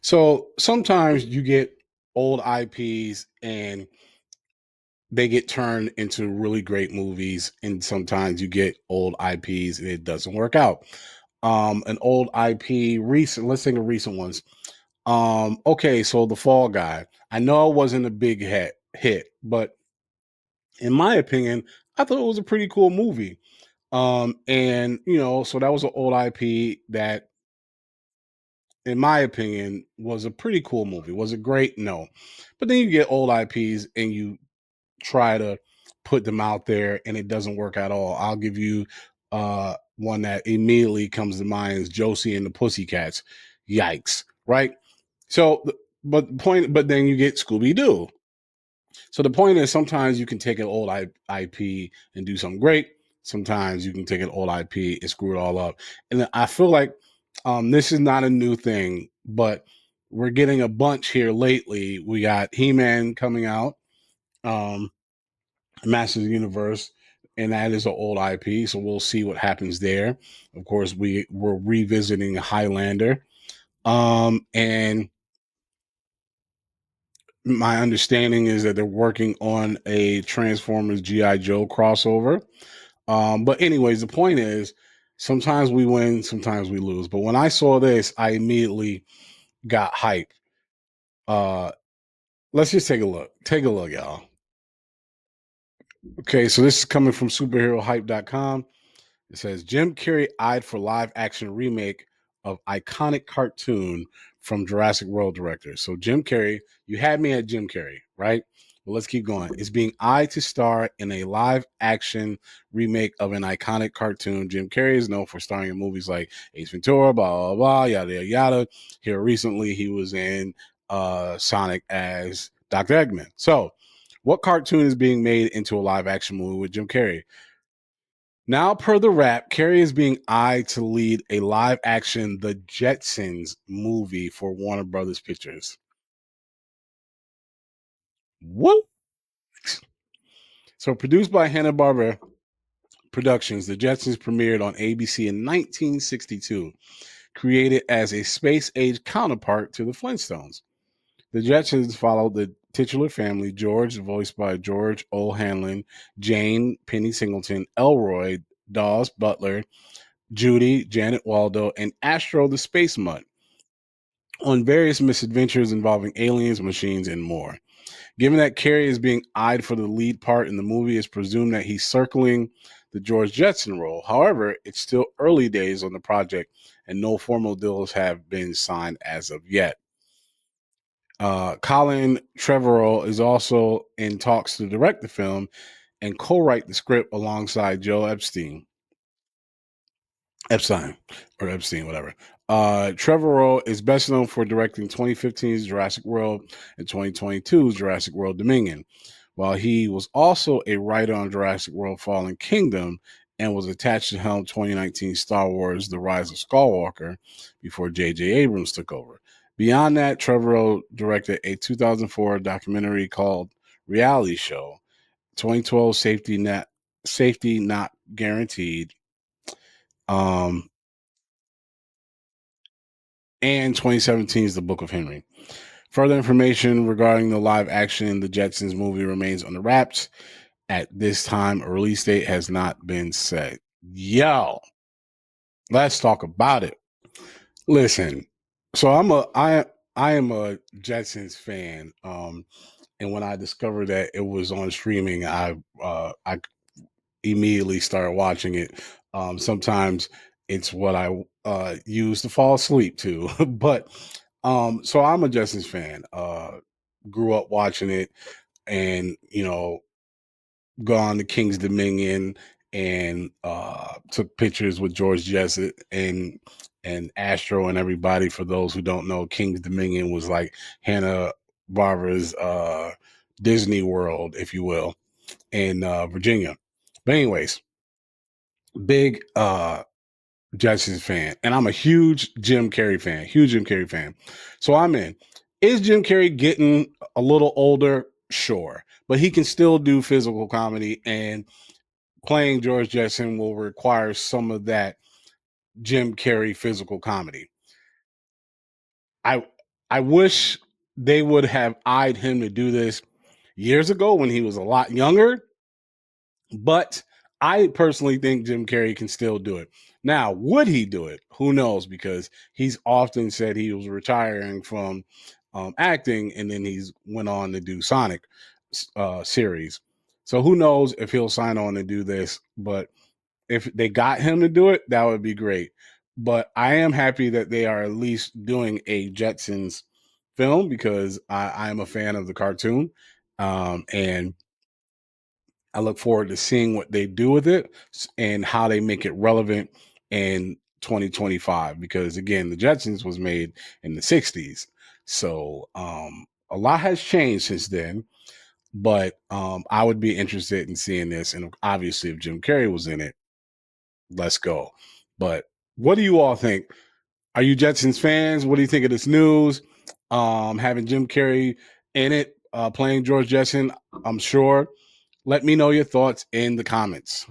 So sometimes you get old IPs and they get turned into really great movies, and sometimes you get old IPs and it doesn't work out. An old IP recent, let's think of recent ones. Okay, so The Fall Guy. I know it wasn't a big hit, but in my opinion, I thought it was a pretty cool movie. And so that was an old IP that, in my opinion, was a pretty cool movie. Was it great? No. But then you get old IPs and you try to put them out there and it doesn't work at all. I'll give you one that immediately comes to mind is Josie and the Pussycats. Yikes, right? So, but then you get Scooby Doo. So the point is, sometimes you can take an old IP and do something great. Sometimes you can take an old IP and screw it all up. And I feel like this is not a new thing, but we're getting a bunch here lately. We got He-Man coming out, um, Masters of the Universe, and that is an old IP. So we'll see what happens there. Of course, we're revisiting Highlander, and my understanding is that they're working on a Transformers GI Joe crossover. But anyways, the point is, sometimes we win, sometimes we lose. But when I saw this, I immediately got hyped. Uh, let's just take a look. Take a look, y'all. Okay, so this is coming from superherohype.com. It says Jim Carrey eyed for live action remake of iconic cartoon from Jurassic World director. So Jim Carrey, you had me at Jim Carrey, right? Well, let's keep going. It's being eyed to star in a live action remake of an iconic cartoon. Jim Carrey is known for starring in movies like Ace Ventura, blah, blah, blah, yada, yada, yada. Here recently, he was in Sonic as Dr. Eggman. So, what cartoon is being made into a live action movie with Jim Carrey? Now, per the rap, Carrey is being eyed to lead a live action The Jetsons movie for Warner Brothers Pictures. What? So, produced by Hanna-Barbera Productions, The Jetsons premiered on ABC in 1962, created as a space age counterpart to the Flintstones. The Jetsons followed the titular family: George, voiced by George O'Hanlon; Jane, Penny Singleton; Elroy, Dawes Butler; Judy, Janet Waldo; and Astro the Space Mutt, on various misadventures involving aliens, machines, and more. Given that Carrey is being eyed for the lead part in the movie, it's presumed that he's circling the George Jetson role. However, it's still early days on the project, and no formal deals have been signed as of yet. Colin Trevorrow is also in talks to direct the film and co-write the script alongside Joe Epstein, whatever. Trevorrow is best known for directing 2015's Jurassic World and 2022's Jurassic World Dominion, while he was also a writer on Jurassic World Fallen Kingdom and was attached to helm 2019 Star Wars The Rise of Skywalker before J.J. Abrams took over. Beyond that, Trevorrow directed a 2004 documentary called Reality Show, 2012 Safety Not Guaranteed, um, and 2017's The Book of Henry. Further information regarding the live action The Jetsons movie remains on the wraps. At this time, a release date has not been set. Yo, let's talk about it. Listen, so I am a Jetsons fan. And when I discovered that it was on streaming, I immediately started watching it. Sometimes it's what I use to fall asleep to, but so I'm a Jetsons fan. Grew up watching it, and gone to King's Dominion and took pictures with George Jetson and Astro and everybody. For those who don't know, King's Dominion was like Hanna Barbera's Disney World, if you will, in Virginia. But anyways, big Jetsons fan, and I'm a huge Jim Carrey fan. Huge Jim Carrey fan. So I'm in. Is Jim Carrey getting a little older? Sure, but he can still do physical comedy, and playing George Jetson will require some of that Jim Carrey physical comedy. I I wish they would have eyed him to do this years ago when he was a lot younger, but I personally think Jim Carrey can still do it. Now, would he do it? Who knows? Because he's often said he was retiring from acting, and then he's went on to do Sonic series. So who knows if he'll sign on to do this? But if they got him to do it, that would be great. But I am happy that they are at least doing a Jetsons film because I am a fan of the cartoon, and I look forward to seeing what they do with it and how they make it relevant in 2025. Because again, the Jetsons was made in the 60s, so a lot has changed since then. But I would be interested in seeing this, and obviously, if Jim Carrey was in it, let's go. But what do you all think? Are you Jetsons fans? What do you think of this news? Having Jim Carrey in it, playing George Jetson, I'm sure. Let me know your thoughts in the comments.